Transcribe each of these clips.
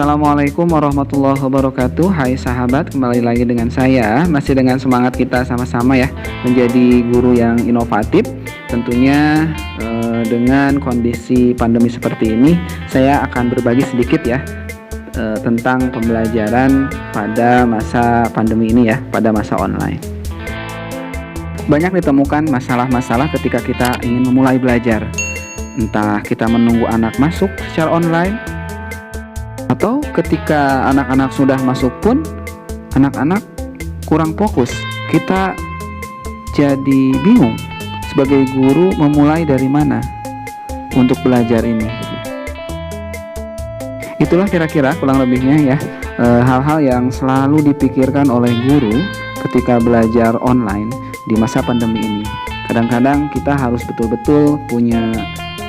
Assalamualaikum warahmatullahi wabarakatuh. Hai sahabat, kembali lagi dengan saya. Masih dengan semangat kita sama-sama ya, menjadi guru yang inovatif. Tentunya dengan kondisi pandemi seperti ini, saya akan berbagi sedikit ya tentang pembelajaran pada masa pandemi ini ya, pada masa online. Banyak ditemukan masalah-masalah ketika kita ingin memulai belajar. Entah kita menunggu anak masuk secara online, atau ketika anak-anak sudah masuk pun anak-anak kurang fokus. Kita jadi bingung sebagai guru memulai dari mana untuk belajar ini. Itulah kira-kira kurang lebihnya ya, hal-hal yang selalu dipikirkan oleh guru ketika belajar online di masa pandemi ini. Kadang-kadang kita harus betul-betul punya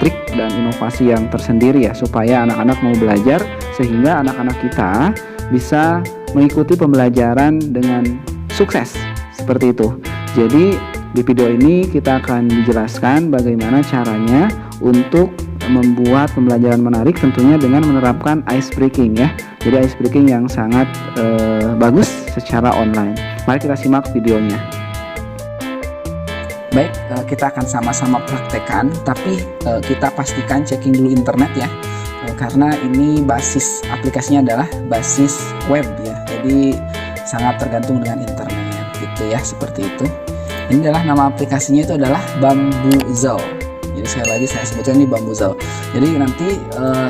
trik dan inovasi yang tersendiri ya, supaya anak-anak mau belajar, sehingga anak-anak kita bisa mengikuti pembelajaran dengan sukses seperti itu. Jadi di video ini kita akan dijelaskan bagaimana caranya untuk membuat pembelajaran menarik, tentunya dengan menerapkan ice breaking ya. Jadi ice breaking yang sangat bagus secara online. Mari kita simak videonya. Baik, kita akan sama-sama praktekkan, tapi kita pastikan checking dulu internet ya, karena ini basis aplikasinya adalah basis web ya, jadi sangat tergantung dengan internet gitu ya, seperti itu. Ini adalah nama aplikasinya, itu adalah Bamboozle. Jadi sekali lagi saya sebutkan ini Bamboozle. Jadi nanti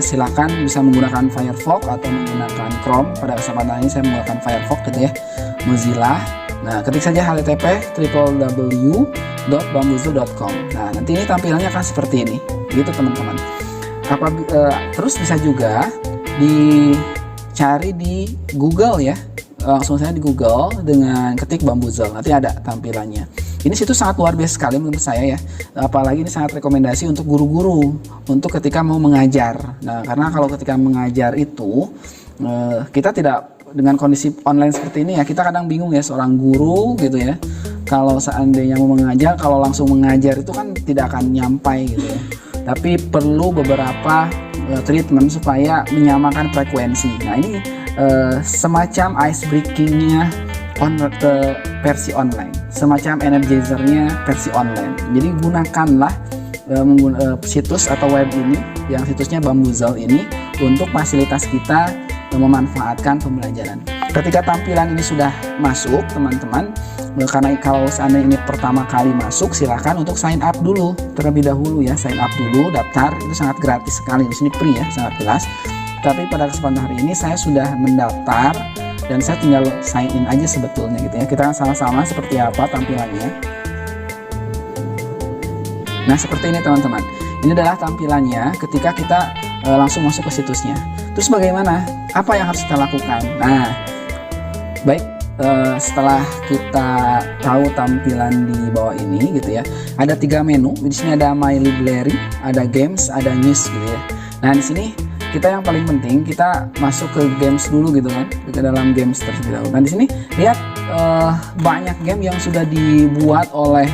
silakan bisa menggunakan Firefox atau menggunakan Chrome. Pada kesempatan ini saya menggunakan Firefox gitu ya, Mozilla. Nah, ketik saja http://www.bamboozle.com. Nah, nanti ini tampilannya akan seperti ini, gitu teman-teman. Terus bisa juga dicari di Google ya, langsung saja di Google dengan ketik Bamboozle, nanti ada tampilannya. Ini situs sangat luar biasa sekali menurut saya ya, apalagi ini sangat rekomendasi untuk guru-guru untuk ketika mau mengajar. Nah, karena kalau ketika mengajar itu kita tidak, dengan kondisi online seperti ini ya, kita kadang bingung ya, seorang guru gitu ya, kalau seandainya mau mengajar, kalau langsung mengajar itu kan tidak akan nyampai gitu ya, tapi perlu beberapa treatment supaya menyamakan frekuensi. Nah, ini semacam ice breakingnya versi online, semacam energizernya versi online. Jadi gunakanlah situs atau web ini, yang situsnya Bamboozle ini, untuk fasilitas kita memanfaatkan pembelajaran. Ketika tampilan ini sudah masuk teman-teman, karena kalau seandainya ini pertama kali masuk, silakan untuk sign up dulu terlebih dahulu ya, sign up dulu, daftar, itu sangat gratis sekali, di sini free ya, sangat jelas. Tapi pada kesempatan hari ini saya sudah mendaftar dan saya tinggal sign in aja sebetulnya gitu ya. Kita sama-sama seperti apa tampilannya. Nah, seperti ini teman-teman. Ini adalah tampilannya ketika kita langsung masuk ke situsnya. Terus bagaimana? Apa yang harus kita lakukan? Nah, baik, setelah kita tahu tampilan di bawah ini gitu ya, ada 3 menu. Di sini ada My Library, ada Games, ada News gitu ya. Nah, di sini kita yang paling penting kita masuk ke games dulu gitu kan, ke dalam games terlebih dahulu. Nah, di sini lihat banyak game yang sudah dibuat oleh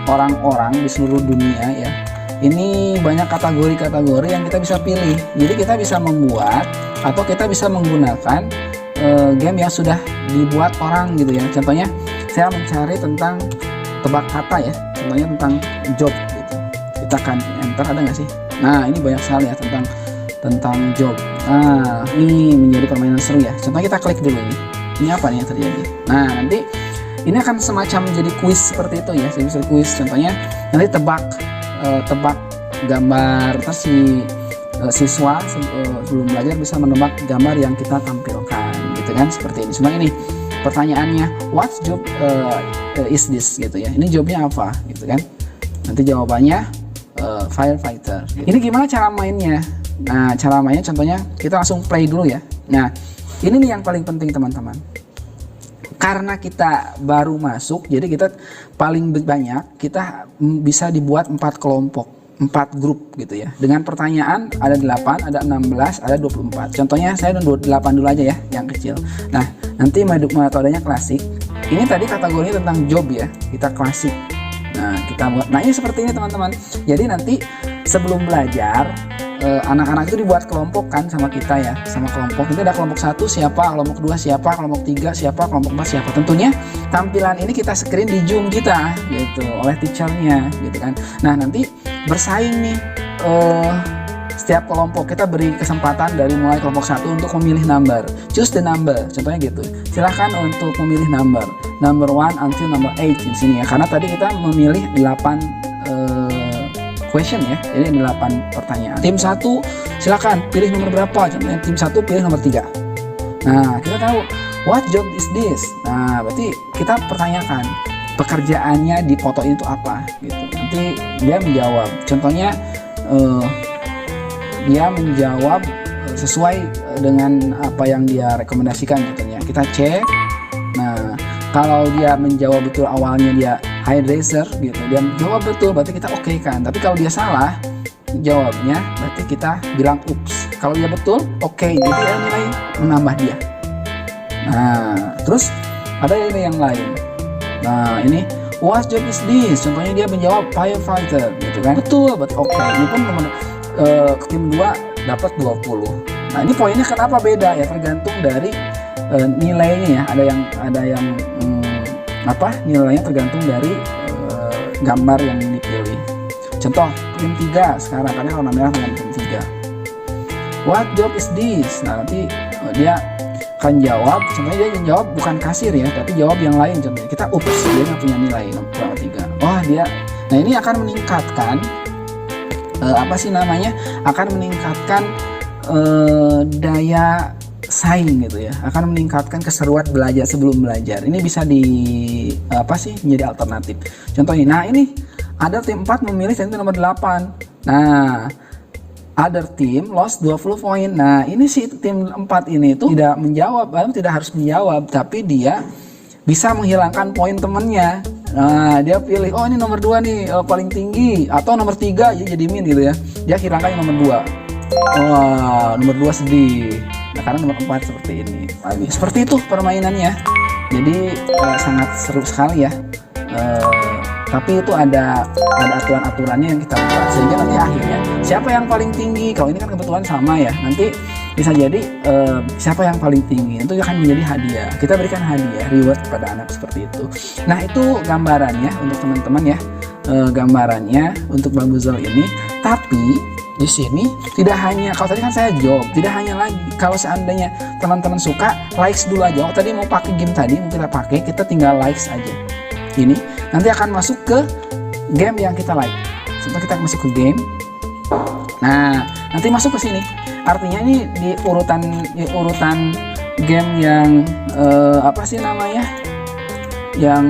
orang-orang di seluruh dunia ya. Ini banyak kategori-kategori yang kita bisa pilih. Jadi kita bisa membuat atau kita bisa menggunakan game yang sudah dibuat orang gitu ya. Contohnya saya mencari tentang tebak kata ya, contohnya tentang job gitu. Kita akan enter, ada nggak sih? Nah, ini banyak sekali ya tentang job. Nah, ini menjadi permainan seru ya. Contohnya kita klik dulu ini. Ini apa nih yang terjadi? Nah, nanti ini akan semacam menjadi kuis seperti itu ya. Saya bisa kuis, contohnya nanti tebak gambar. Terus siswa sebelum belajar bisa menebak gambar yang kita tampilkan gitu kan, seperti ini. Cuma ini pertanyaannya, what job is this gitu ya, ini jobnya apa gitu kan. Nanti jawabannya firefighter gitu. Ini gimana cara mainnya? Nah, cara mainnya contohnya kita langsung play dulu ya. Nah, ini nih yang paling penting teman-teman, karena kita baru masuk, jadi kita paling banyak kita bisa dibuat 4 kelompok, 4 grup gitu ya, dengan pertanyaan ada 8, ada 16, ada 24. Contohnya saya 8 dulu aja ya, yang kecil. Nah, nanti metodenya klasik. Ini tadi kategorinya tentang job ya, kita klasik. Nah, kita buat. Nah, ini seperti ini teman-teman. Jadi nanti sebelum belajar anak-anak itu dibuat kelompok kan sama kita ya, sama kelompok. Itu ada kelompok 1 siapa, kelompok 2 siapa, kelompok 3 siapa, kelompok 4 siapa. Tentunya tampilan ini kita screen di Zoom kita gitu oleh teachernya gitu kan. Nah, nanti bersaing nih setiap kelompok, kita beri kesempatan dari mulai kelompok 1 untuk memilih number. Choose the number, contohnya gitu. Silahkan untuk memilih number 1 until number 8 di sini ya. Karena tadi kita memilih 8 question ya, jadi 8 pertanyaan. Tim 1 silakan pilih nomor berapa, contohnya tim 1 pilih nomor 3. Nah, kita tahu what job is this. Nah, berarti kita pertanyakan pekerjaannya di foto itu apa gitu. Nanti dia menjawab, contohnya dia menjawab sesuai dengan apa yang dia rekomendasikan contohnya. Kita cek. Nah, kalau dia menjawab betul awalnya dia hairdresser gitu, dia jawab betul, berarti kita oke kan. Tapi kalau dia salah jawabnya, berarti kita bilang ups. Kalau dia betul, oke, jadi ya nilai menambah dia. Nah, terus ada nilai yang lain. Nah, ini what job is this? Contohnya dia menjawab firefighter gitu kan. Betul, berarti oke. Ini pun tim 2 dapat 20. Nah, ini poinnya kenapa beda ya, tergantung dari nilainya ya. Ada yang nilainya tergantung dari gambar yang dipilih. Contoh tim 3 sekarang, karena warna merah dengan tim 3. What job is this? Nah, nanti dia akan jawab, contohnya dia jawab bukan kasir ya, tapi jawab yang lain. Contohnya kita ups, dia nggak punya nilai nomor 3. Wah, dia, nah ini akan meningkatkan akan meningkatkan daya saing gitu ya, akan meningkatkan keseruan belajar sebelum belajar. Ini bisa menjadi alternatif. Contohnya, nah ini ada tim 4 memilih tim nomor 8. Nah, other team lost 20 poin. Nah, ini si tim 4 ini tuh tidak harus menjawab, tapi dia bisa menghilangkan poin temennya. Nah, dia pilih, oh ini nomor 2 nih paling tinggi, atau nomor 3 jadi min gitu ya. Dia hilangkan yang nomor 2. Wah, nomor 2 sedih. Nah, karena nomor 4 seperti ini. Seperti itu permainannya. Jadi sangat seru sekali ya. Tapi itu ada aturan-aturannya yang kita buat, sehingga nanti akhirnya siapa yang paling tinggi. Kalau ini kan kebetulan sama ya, nanti bisa jadi siapa yang paling tinggi itu akan menjadi hadiah. Kita berikan hadiah, reward kepada anak seperti itu. Nah, itu gambarannya untuk teman-teman ya, gambarannya untuk Bamboozle ini. Tapi di sini tidak hanya, kalau tadi kan saya job, tidak hanya lagi kalau seandainya teman-teman suka, likes dulu aja. Oh, tadi mau pakai game tadi, mau kita pakai, kita tinggal likes aja. Ini nanti akan masuk ke game yang kita like. Contoh kita masuk ke game. Nah, nanti masuk ke sini. Artinya ini di urutan game yang yang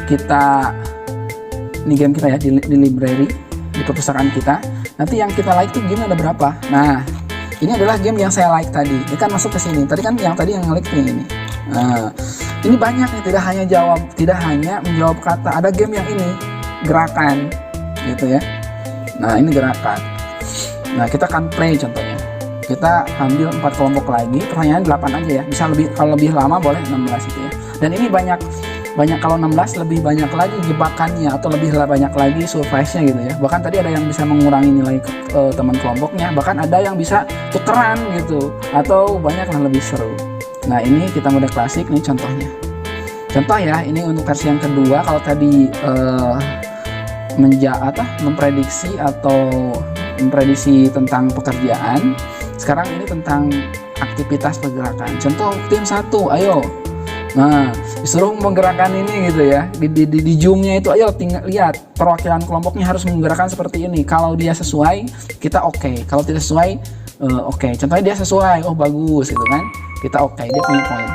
kita, ini game kita ya di library, di perpustakaan kita. Nanti yang kita like tuh game ada berapa. Nah, ini adalah game yang saya like tadi. Ini kan masuk ke sini. Tadi kan yang like ini. Nah, ini banyak nih, tidak hanya menjawab kata. Ada game yang ini gerakan gitu ya. Nah, ini gerakan. Nah, kita akan play contohnya. Kita ambil 4 kelompok lagi, pertanyaan 8 aja ya. Bisa lebih, kalau lebih lama boleh 16 itu ya. Dan ini banyak kalau 16 lebih banyak lagi jebakannya, atau lebih banyak lagi surprise-nya gitu ya. Bahkan tadi ada yang bisa mengurangi nilai teman kelompoknya, bahkan ada yang bisa tukeran gitu, atau banyak yang lebih seru. Nah, ini kita mode klasik nih contohnya. Contoh ya, ini untuk versi yang kedua. Kalau tadi memprediksi tentang pekerjaan, sekarang ini tentang aktivitas pergerakan. Contoh tim 1, ayo. Nah, disuruh menggerakkan ini gitu ya. Di Zoom-nya itu, ayo tinggal lihat perwakilan kelompoknya harus menggerakkan seperti ini. Kalau dia sesuai, kita oke. Kalau tidak sesuai, oke. Contohnya dia sesuai, oh bagus gitu kan. Kita oke, dia punya poin.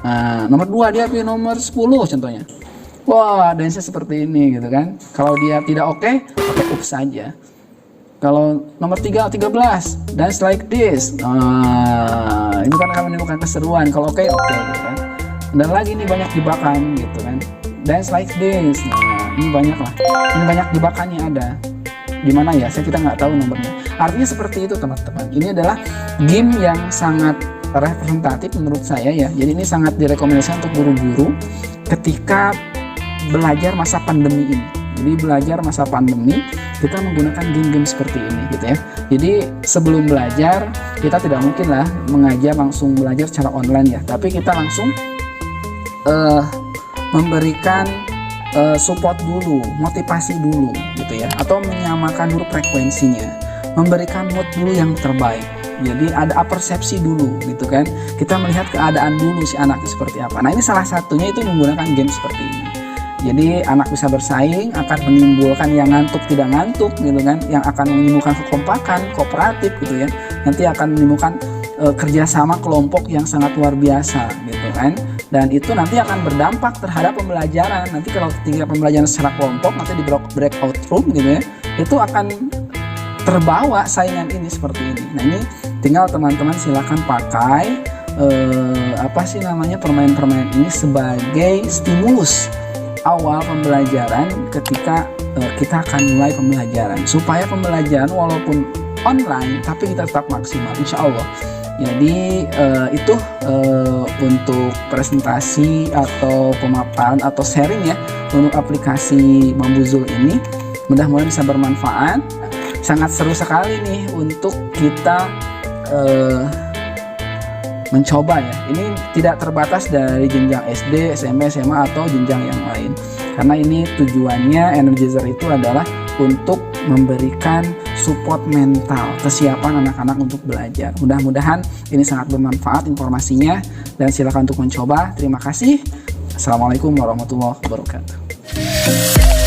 Nah, nomor 2 dia pilih nomor 10 contohnya. Wah, dance seperti ini gitu kan. Kalau dia tidak oke, pakai ups saja. Kalau nomor 13, dance like this. Nah, ini kan akan menimbulkan keseruan. Kalau oke gitu kan. Dan lagi nih banyak jebakan gitu kan. Dance like this. Nah, ini banyak lah. Ini banyak jebakannya ada. Di mana ya? Kita nggak tahu nomornya. Artinya seperti itu teman-teman. Ini adalah game yang sangat representatif menurut saya ya. Jadi ini sangat direkomendasikan untuk guru-guru ketika belajar masa pandemi ini. Jadi belajar masa pandemi kita menggunakan game-game seperti ini gitu ya. Jadi sebelum belajar kita tidak mungkin lah mengajar langsung belajar secara online ya, tapi kita langsung memberikan support dulu, motivasi dulu gitu ya, atau menyamakan dulu frekuensinya, memberikan mood dulu yang terbaik. Jadi ada persepsi dulu gitu kan, kita melihat keadaan dulu si anak itu seperti apa. Nah ini salah satunya itu menggunakan game seperti ini. Jadi anak bisa bersaing, akan menimbulkan yang ngantuk tidak ngantuk gitu kan, yang akan menimbulkan kekompakan, kooperatif gitu ya, nanti akan menimbulkan kerjasama kelompok yang sangat luar biasa gitu kan. Dan itu nanti akan berdampak terhadap pembelajaran. Nanti kalau ketika pembelajaran secara kelompok, nanti di breakout room gitu ya, itu akan terbawa saingan ini seperti ini. Nah ini tinggal teman-teman silakan pakai permainan-permainan ini sebagai stimulus awal pembelajaran ketika kita akan mulai pembelajaran, supaya pembelajaran walaupun online tapi kita tetap maksimal insya Allah. Jadi itu untuk presentasi atau pemaparan atau sharing ya untuk aplikasi Bambuzul ini, mudah-mudahan bisa bermanfaat. Sangat seru sekali nih untuk kita mencoba ya. Ini tidak terbatas dari jenjang SD, SMP, SMA atau jenjang yang lain. Karena ini tujuannya Energizer itu adalah untuk memberikan support mental, kesiapan anak-anak untuk belajar. Mudah-mudahan ini sangat bermanfaat informasinya dan silakan untuk mencoba. Terima kasih. Assalamualaikum warahmatullahi wabarakatuh.